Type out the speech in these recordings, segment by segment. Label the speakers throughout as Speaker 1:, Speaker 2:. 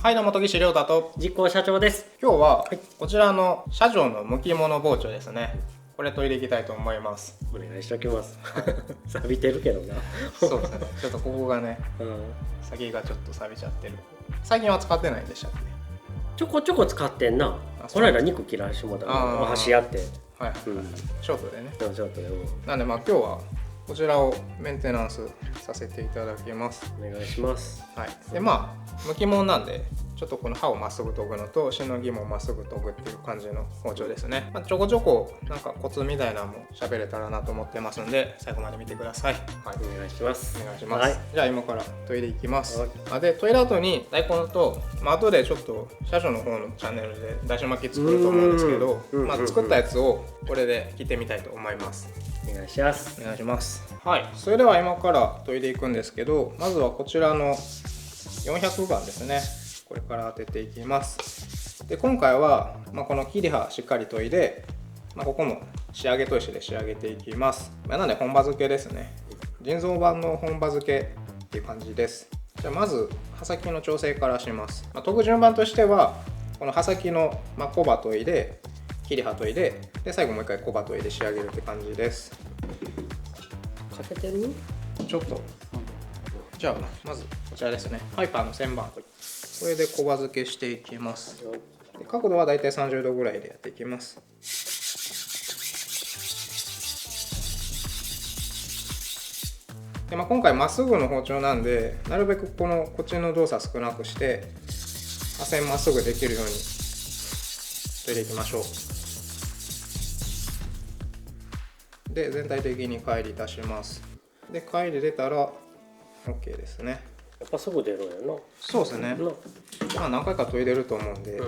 Speaker 1: はい、どうも、戸岸亮太と
Speaker 2: 実行社長です。
Speaker 1: 今日はこちらの社長のむきもの包丁ですね。これ研いでいきたいと思います。
Speaker 2: お願いしておきます。錆びてるけどな。
Speaker 1: そうですね。ちょっとここがね、先がちょっと錆びちゃってる。最近は使ってないんでしたっけ？
Speaker 2: ちょこちょこ使ってんな。この間肉切らしてもらったの。箸やって。
Speaker 1: はい、ショートでね。
Speaker 2: ショートで。
Speaker 1: なんで今日はこちらをメンテナンスさせていただきます。
Speaker 2: お願いします。
Speaker 1: はい。でむきものなんで。ちょっとこの刃をまっすぐ研ぐのとしのぎもまっすぐ研ぐっていう感じの包丁ですね。ちょこちょこなんかコツみたいなのも喋れたらなと思ってますんで、最後まで見てください。
Speaker 2: はい、お願いします。
Speaker 1: お願いします。じゃあ今から研いでいきます。で研いだ後に大根と、後でちょっと社長の方のチャンネルでだし巻き作ると思うんですけど、作ったやつをこれで切ってみたいと思います。
Speaker 2: お願いします。
Speaker 1: お願いします。はい、それでは今から研いでいくんですけど、まずはこちらの400番ですね。これから当てていきます。で今回は、この切り刃しっかり研いで、ここも仕上げ砥石で仕上げていきます。なので本刃付けですね。人造版の本刃付けっていう感じです。じゃあまず刃先の調整からします。研ぐ順番としてはこの刃先の小刃研いで切り刃研いで、最後もう一回小刃研いで仕上げるって感じです。
Speaker 2: かけてる？
Speaker 1: ちょっと。じゃあまずこちらですね。ハイパーの旋盤。これで小刃付けしていきます。で角度はだいたい30度ぐらいでやっていきます。で今回まっすぐの包丁なんで、なるべくこっちの動作少なくして刃線まっすぐできるように研いでいきましょう。で全体的に乖離出します。で乖離出たら OK ですね。
Speaker 2: やっぱすぐ出るんやな。
Speaker 1: そうですね。何回か研いでると思うんで、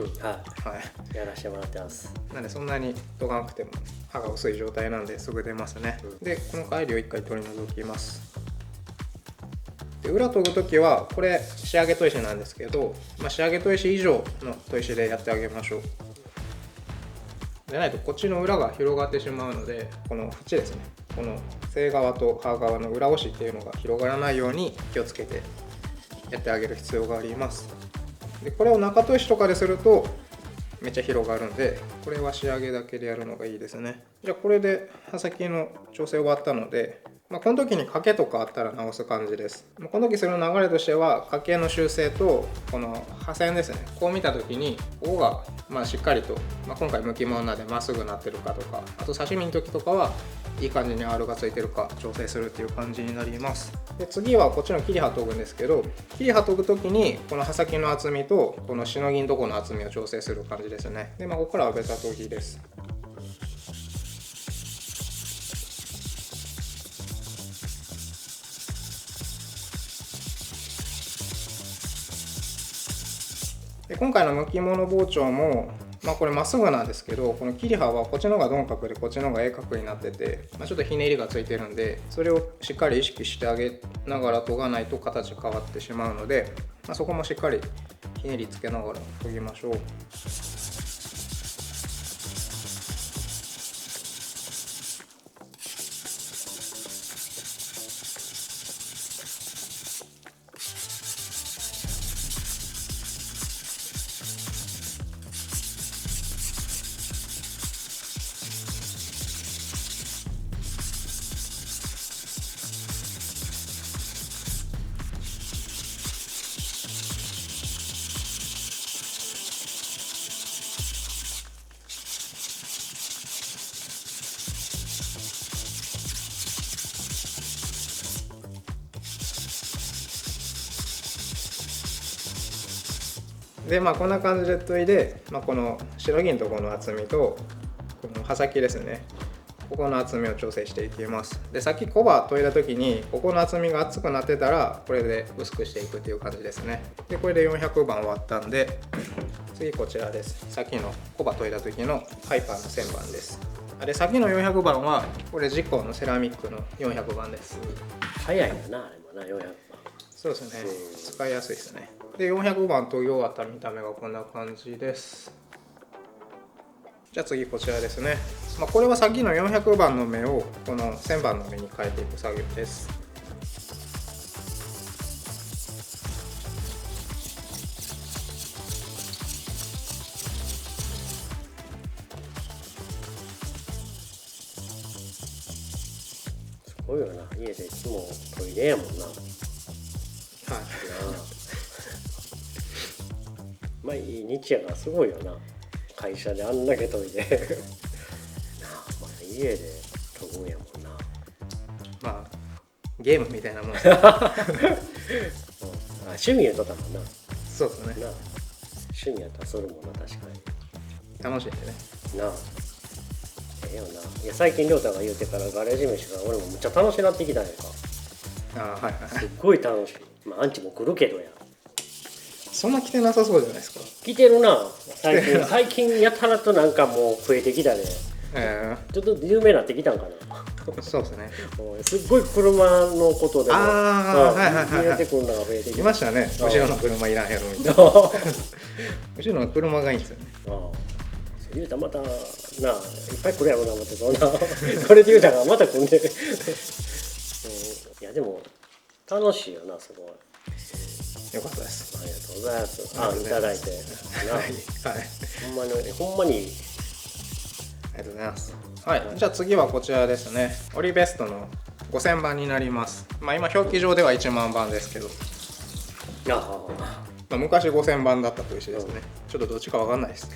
Speaker 2: やらせてもらってます。
Speaker 1: なんでそんなに研がなくても刃が薄い状態なんですぐ出ますね。でこの乖離を一回取り除きます。で裏研ぐ時はこれ仕上げ砥石なんですけど、仕上げ砥石以上の砥石でやってあげましょう。でないとこっちの裏が広がってしまうので、この縁ですね、この正側と刃側の裏押しっていうのが広がらないように気をつけてやってあげる必要があります。でこれを中砥石とかでするとめっちゃ広がるんで、これは仕上げだけでやるのがいいですね。じゃあこれで刃先の調整終わったので、この時に欠けとかあったら直す感じです。この時する流れとしては欠けの修正とこの刃線ですね、こう見た時にここがしっかりと、今回むきものなんでまっすぐなってるかとか、あと刺身の時とかはいい感じに R がついてるか調整するっていう感じになります。で次はこっちの切り刃研ぐんですけど、切り刃研ぐ時にこの刃先の厚みとこのしのぎのとこの厚みを調整する感じですね。でここからはベタ研ぎです。で今回のむきもの包丁もこれまっすぐなんですけど、この切り刃はこっちの方が鈍角でこっちの方が鋭角になってて、ちょっとひねりがついてるんで、それをしっかり意識してあげながら研がないと形変わってしまうので、そこもしっかりひねりつけながら研ぎましょう。でこんな感じで研いで、このしのぎのところの厚みとこの刃先ですね、ここの厚みを調整していきます。でさっき小刃研いだ時にここの厚みが厚くなってたらこれで薄くしていくっていう感じですね。でこれで400番終わったんで、次こちらです。さっきの小刃研いだ時のハイパーの旋盤です。でさっきの400番はこれジコのセラミックの400番です。
Speaker 2: 早いよな、あれもな、400番。
Speaker 1: そうですね、使いやすいですね。で400番研ぎ終わった見た目がこんな感じです。じゃあ次こちらですね。これはさっきの400番の目をこの1000番の目に変えていく作業です。
Speaker 2: ごいよな、家でいつもトイレやもんな。なあ毎日やからすごいよな、会社であんだけトイレなあ、まあ、家で飛ぶんやもんな。
Speaker 1: まあゲームみたいなもんです
Speaker 2: うん、あ趣味やっとったもんな。
Speaker 1: そうですね。
Speaker 2: なあ趣味やったらそるもんな、確か
Speaker 1: 楽しいんでね。
Speaker 2: になあ。ええよな。いや最近亮太が言うてからガレージ飯が俺もめっちゃ楽しなってきたんやんか。
Speaker 1: ああ、はいはい。
Speaker 2: すっごい楽しい。まあアンチも来るけどや。
Speaker 1: そんな来てなさそうじゃないですか。
Speaker 2: 来てるな最近やたらとなんかもう増えてきたね。ちょっと有名になってきたんかな。
Speaker 1: そうですね。
Speaker 2: すっごい車のことでも入れてくるのが増えてき
Speaker 1: いましたね。後ろの車いらんやろみたいな。後ろの車がいいんですよね。
Speaker 2: 言うたらまたないっぱい来るやろうな思ってそんなそれで言うたらまた来んで、いやでも楽しいよな、すごい。
Speaker 1: よかったです。
Speaker 2: ありがとうございます。いただいて
Speaker 1: はい、
Speaker 2: ほんまに
Speaker 1: ありがとうございます。はい、じゃあ次はこちらですね。オリベストの5000番になります。まあ今表記上では1万番ですけど、まあ、昔5000番だったという石ですね。ちょっとどっちかわかんないです。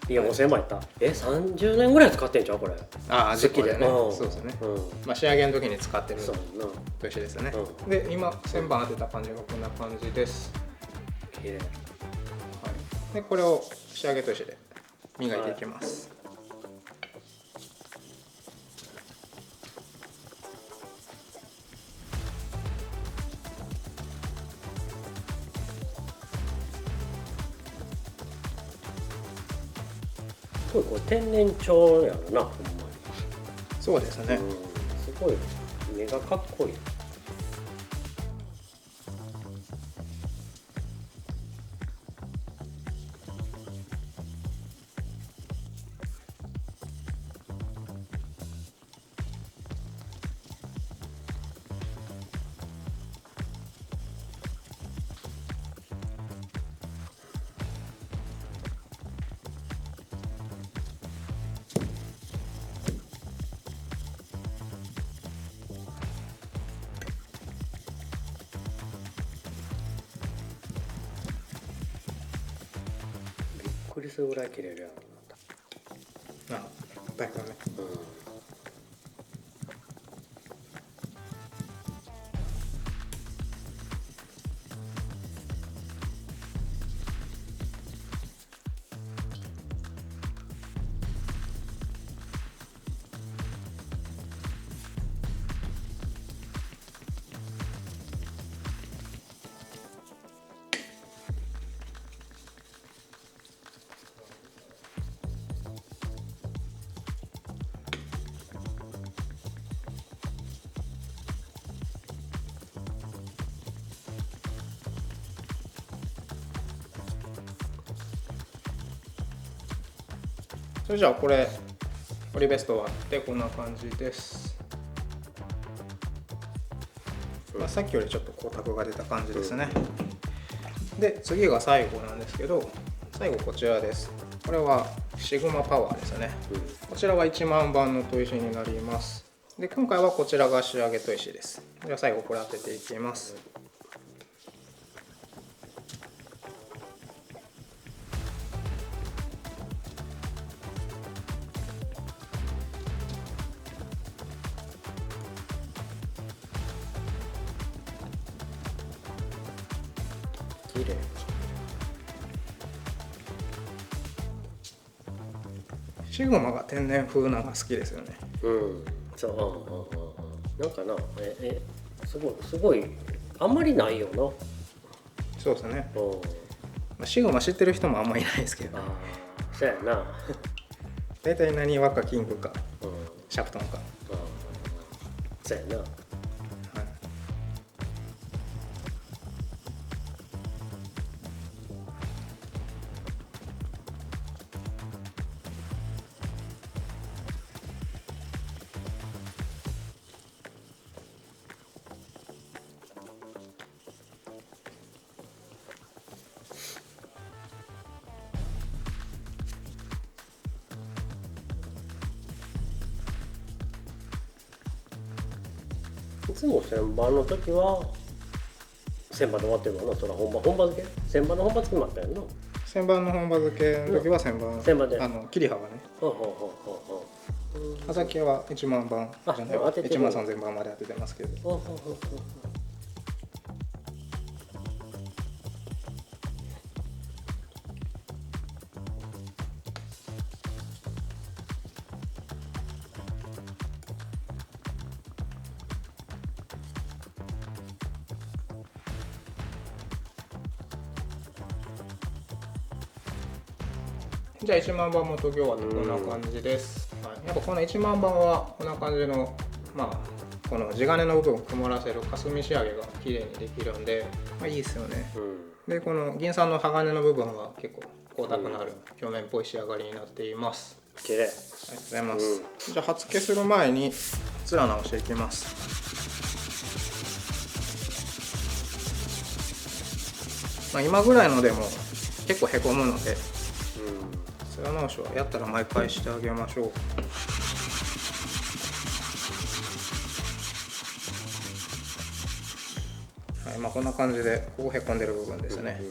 Speaker 2: いや5000番いった。30年ぐらい使ってんちゃうこれ。
Speaker 1: ああ、実機でね。そうですね。まあ仕上げの時に使ってると石ですね。で今1000番当てた感じがこんな感じです。
Speaker 2: 綺麗。
Speaker 1: でこれを仕上げと石で磨いていきます。
Speaker 2: これ天然調やろな、ほんまに。
Speaker 1: そうですね。
Speaker 2: すごい目がかっこいい。びっくりするぐらい切れるやろ
Speaker 1: な。だいぶね。それじゃあこれオリベストはってこんな感じです。まあ、さっきよりちょっと光沢が出た感じですね。で次が最後なんですけど、最後こちらです。これはシグマパワーですね。こちらは1万番の砥石になります。で今回はこちらが仕上げ砥石です。じゃあ最後これ当てていきます。
Speaker 2: 綺麗。
Speaker 1: シグマが天然風なのが好きですよね。
Speaker 2: そう、なんかな、すごいあんまりないよな。
Speaker 1: そうですね。シグマ知ってる人もあんまりいないですけど、
Speaker 2: そうやな。
Speaker 1: 大体何輪かキングか、シャプトンか。
Speaker 2: そうやな。つも旋盤の時は旋盤で終わってるわな。そら本場付け旋盤の本場付けもあったやんな。
Speaker 1: 旋盤の本場付けの時は旋盤
Speaker 2: で
Speaker 1: 切り幅ね。
Speaker 2: ほうほうほうほう。
Speaker 1: 刃先は1万番じゃないわ、1万3000番まで当ててますけど。
Speaker 2: ほうほうほうほう。
Speaker 1: じゃあ1万番も研ぎ終わってこんな感じです、はい、やっぱこの1万番はこんな感じのまあこの地金の部分を曇らせる霞仕上げが綺麗にできるんで、まあ、いいですよね、でこの銀酸の鋼の部分は結構光沢のある表面っぽい仕上がりになっています。
Speaker 2: 綺麗。あり
Speaker 1: がとうございます、じゃあ刃付けする前に面直していきます。まあ、今ぐらいのでも結構へこむので面直しはやったら毎回してあげましょう。はい、まあこんな感じでここへこんでる部分ですね。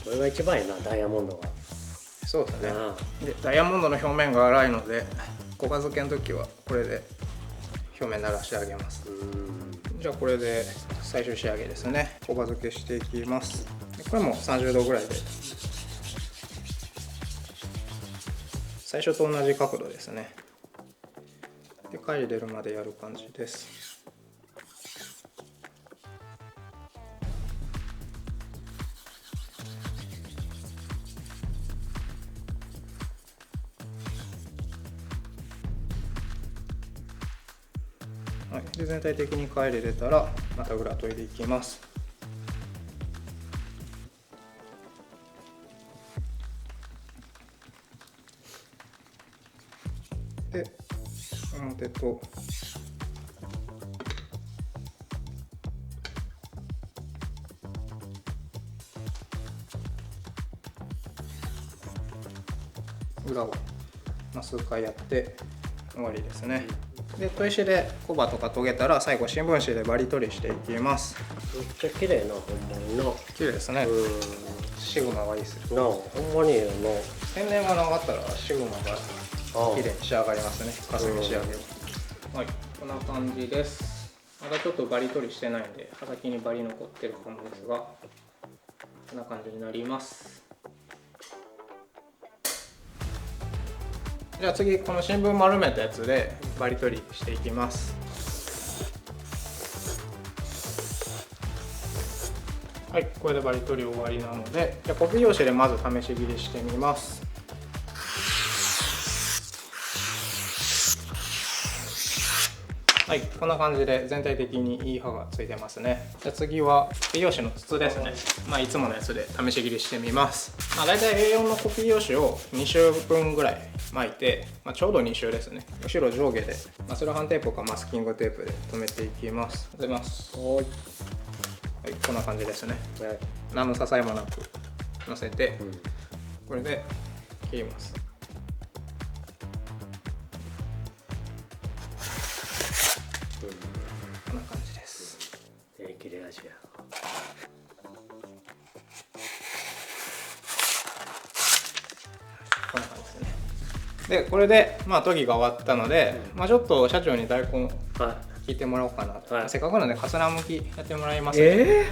Speaker 2: これが一番いいな、ダイヤモンドが。
Speaker 1: そうですね。でダイヤモンドの表面が粗いので小刃付けの時はこれで表面慣らしてあげます。じゃあこれで最終仕上げですね。小刃付けしていきます。これも30度ぐらいで最初と同じ角度ですね。で貝入れるまでやる感じです。はい、で全体的に貝入れたらまた裏研いでいきます。で表と裏を数回やって終わりですね。で砥石でコバとか研げたら最後新聞紙でバリ取りしていきます。
Speaker 2: めっちゃ綺麗な、ほんまにな。
Speaker 1: 綺麗ですね。シグマがいいですよ。
Speaker 2: なあ、ほんまにいいよな。
Speaker 1: 天然がなかったらシグマが綺麗に仕上がりますね。霞仕上げを。はい、こんな感じです。まだちょっとバリ取りしてないんで刃先にバリ残ってるかもですが、こんな感じになります。じゃあ次この新聞丸めたやつでバリ取りしていきます。はい、これでバリ取り終わりなので、じゃあコピー用紙でまず試し切りしてみます。はい、こんな感じで全体的にいい刃がついてますね。じゃあ次はコピー用紙の筒ですね。まあいつものやつで試し切りしてみます。まあだいたい A4 のコピー用紙を2周分ぐらい巻いて、まあ、ちょうど2周ですね。後ろ上下で、まあ、セロハンテープかマスキングテープで留めていきます。出ます。はい、こんな感じですね。何の支えもなく乗せて、これで切ります。こんな感じです。
Speaker 2: 切れ味や。
Speaker 1: こんな感じですね。でこれでまあ研ぎが終わったので、まあ、ちょっと社長に大根切ってもらおうかなと、せっかくなのでかつらむきやってもらいますね。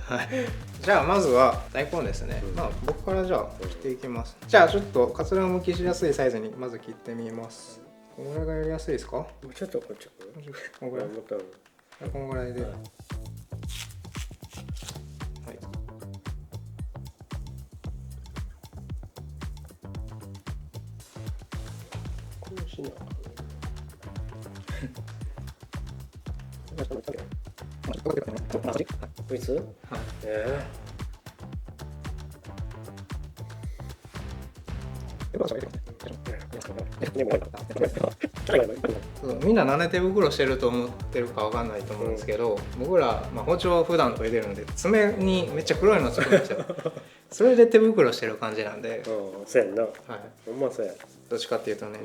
Speaker 1: はい、じゃあまずは大根ですね。まあ僕からじゃあ切っていきます。じゃあちょっとかつらむきしやすいサイズにまず切ってみます。これがやりやすいですか？
Speaker 2: もうちょっとこっち。
Speaker 1: このぐらい。このぐらいで。はい。
Speaker 2: こうしな。こいつ？はい。
Speaker 1: で、バーシャが入れてますね。そうみんななんで手袋してると思ってるかわかんないと思うんですけど、僕ら、包丁普段研いでるんで爪にめっちゃ黒いのつくんですよ。それで手袋してる感じなんで、
Speaker 2: そうやんな。
Speaker 1: はい、
Speaker 2: ほんまそうや。
Speaker 1: どっちかっていうとね、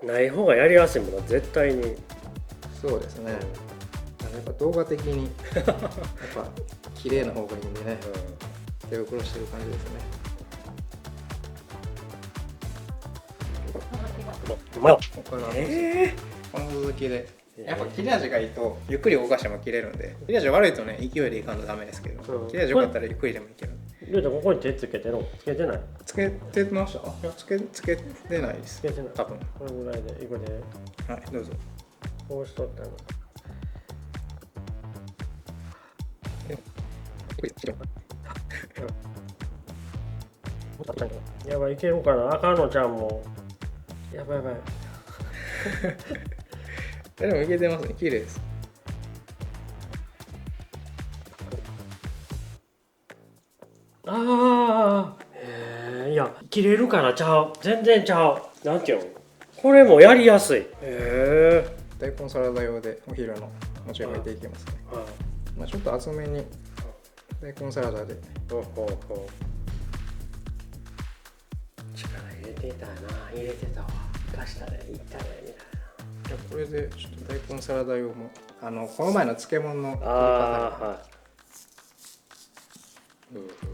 Speaker 2: ない方がやりやすいもんな、絶対に。
Speaker 1: そうですね、やっぱ動画的にやっぱ綺麗な方がいいんでね、手袋してる感じですね。
Speaker 2: うまい。
Speaker 1: これはこの続きでやっぱ切れ味がいいとゆっくり動かしても切れるんで、切れ味悪いとね勢いでいかんとダメですけど、切れ味良かったらゆっくりでもいける。
Speaker 2: りょうちゃんここに手つけてるの？つけてない？
Speaker 1: つけてました？いやつけてないです。
Speaker 2: つけてない。
Speaker 1: 多分。
Speaker 2: これぐらいでいくで。
Speaker 1: はい、どうぞ。
Speaker 2: こうしとったの。やばい、いけるかな。あかんのちゃんも。やばいやばい。
Speaker 1: でもいけてますね、綺麗です。
Speaker 2: ああ、いや、切れるからちゃう。全然ちゃう。なんていうの？これもやりやすい。
Speaker 1: 大根サラダ用でお昼の持ち上げていきますね。ちょっと厚めに大根サラダで。
Speaker 2: 力入れてたな、入れてたわ。貸したね、いったねみたいな。
Speaker 1: これでちょっと大根サラダ用もこの前の漬物の切り方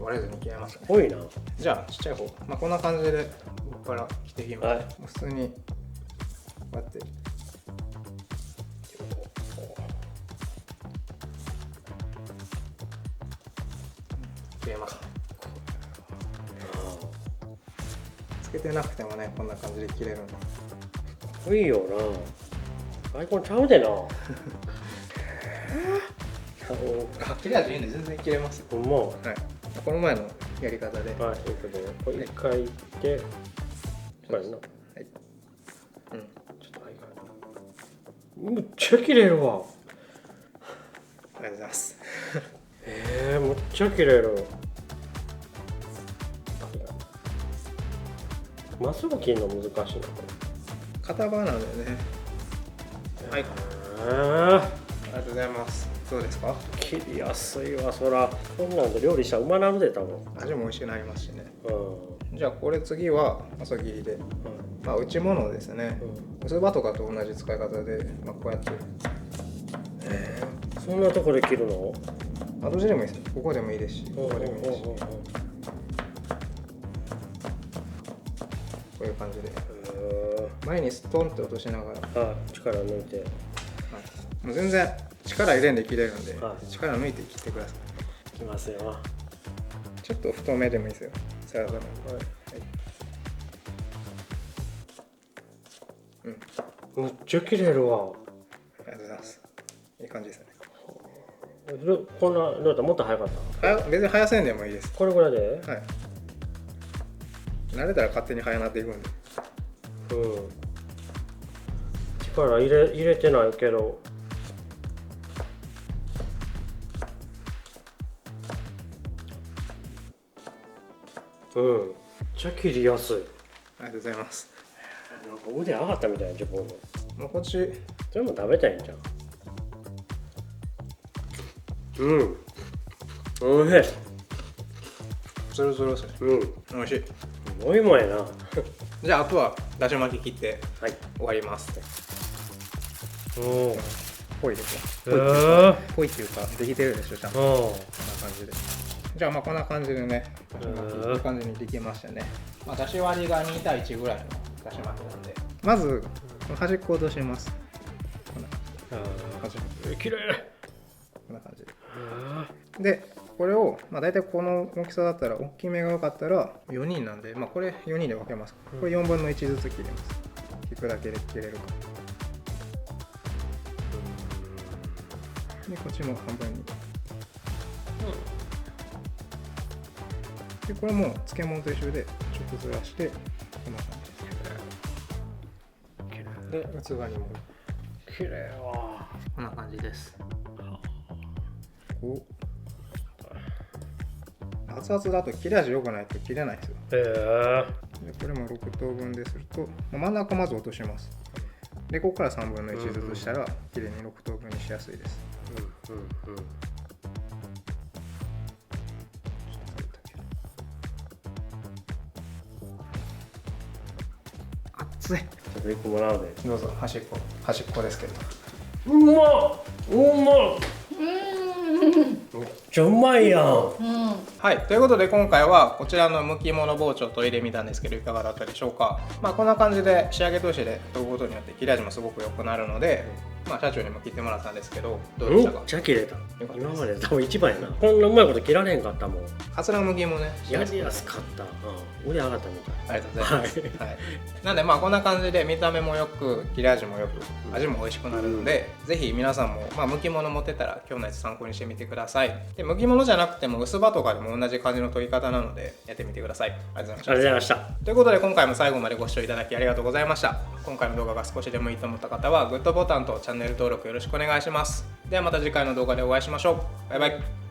Speaker 1: 割れずに切れますね。
Speaker 2: 多いな。
Speaker 1: じゃあちっちゃい方、こんな感じでここから切っていきます。普通にこうやって切れます。つけてなくてもね、こんな感じで切れるんで。
Speaker 2: いいよな。大根ちゃうでな。
Speaker 1: 切れ味いいんで全然切れます。
Speaker 2: ほんま。
Speaker 1: はい。この前のやり方で。
Speaker 2: はい、ということで、これ一回いって、これな。はい。ちょっとはいかな。むっちゃ切れるわ。
Speaker 1: ありがとうございます。
Speaker 2: むっちゃ切れる。まっすぐ切るの難しいな、これ。
Speaker 1: 片刃なんでね。はい。ありがとうございます。どうですか？
Speaker 2: 切りやすいわ、そら。こんなんで料理したらうまなるで、多分。
Speaker 1: 味も美味しくなりますしね。じゃあこれ次は細切りで、打ち物ですね。薄刃とかと同じ使い方で、こうやって。
Speaker 2: そんなとこで切るの？
Speaker 1: どっちでもいいです。ここでもいいですし、ここでもいいですし。こういう感じで。前にストンって落としながら。
Speaker 2: 力抜いて。
Speaker 1: もう全然力入れんで切れるんで、力抜いて切ってください。
Speaker 2: いきますよ。
Speaker 1: ちょっと太めでもいいですよ。サラダの。
Speaker 2: むっちゃ切れるわ。
Speaker 1: ありがとうございます。いい感じですね。
Speaker 2: こんな、どうやった？もっと早かった？
Speaker 1: 別に早せんでもいいです。
Speaker 2: これぐらいで？
Speaker 1: はい。慣れたら勝手に早なっていくんで。
Speaker 2: 力入れてないけど。めっちゃ切りやすい。
Speaker 1: ありがとうございます。
Speaker 2: なんか腕上がったみたいな、自分の。
Speaker 1: もうこっち。
Speaker 2: それも食べたいんじゃん。おいしい。
Speaker 1: ズルズルですね。おいしい。
Speaker 2: おいもやな。
Speaker 1: じゃああとはだし巻き切って終わります。ぽいですね。ぽいっていうかできてるでしょ、ちゃんと。こんな感じで。じゃあこんな感じでね、だし巻きいい感じにできましたね。だし割りが2対1ぐらいのだし巻きなんで、まず端っこを落とします。こんな端っこ。
Speaker 2: きれい。
Speaker 1: こんな感じで。でこれを、大体この大きさだったら、大きめが良かったら4人なんで、これ4人で分けます。これ4分の1ずつ切ります。切くだけで切れるか。でこっちも半分に。でこれも漬物と一緒でちょっとずらしてこんな感じです。で器にも
Speaker 2: きれいわ。
Speaker 1: こんな感じです。熱々だと切れ味良くないと切れないんですよ。
Speaker 2: へえ。
Speaker 1: でこれも6等分ですると真ん中まず落とします。でここから3分の1ずつしたらきれいに6等分にしやすいです。熱い。
Speaker 2: ちょっと1個もらうで。
Speaker 1: どうぞ端っこですけど。
Speaker 2: うまっ、うまっ。めっちゃうまいやん。
Speaker 1: はい、ということで今回はこちらの剥き物包丁を取り入れてみたんですけどいかがだったでしょうか。こんな感じで仕上げ通しで研ぐことによって切れ味もすごく良くなるので、社長にも切ってもらったんですけどどうでしたか。
Speaker 2: めっちゃ切れた。
Speaker 1: よかったです
Speaker 2: 今まで多分一番やな。こんなうまいこと切られへんかったもん。
Speaker 1: カツラ剥きもね
Speaker 2: やりやすかった。腕上がったみたい。
Speaker 1: ありがとうございます、はいなんでこんな感じで見た目もよく切れ味もよく味も美味しくなるので、ぜひ皆さんも剥き物持ってたら今日のやつ参考にしてみてください。で剥き物じゃなくても薄刃とかでも同じ感じの研ぎ方なのでやってみてください。ありがとうございました。
Speaker 2: ありがとうございました。
Speaker 1: ということで今回も最後までご視聴いただきありがとうございました。今回の動画が少しでもいいと思った方はグッドボタンとチャンネル登録よろしくお願いします。ではまた次回の動画でお会いしましょう。バイバイ。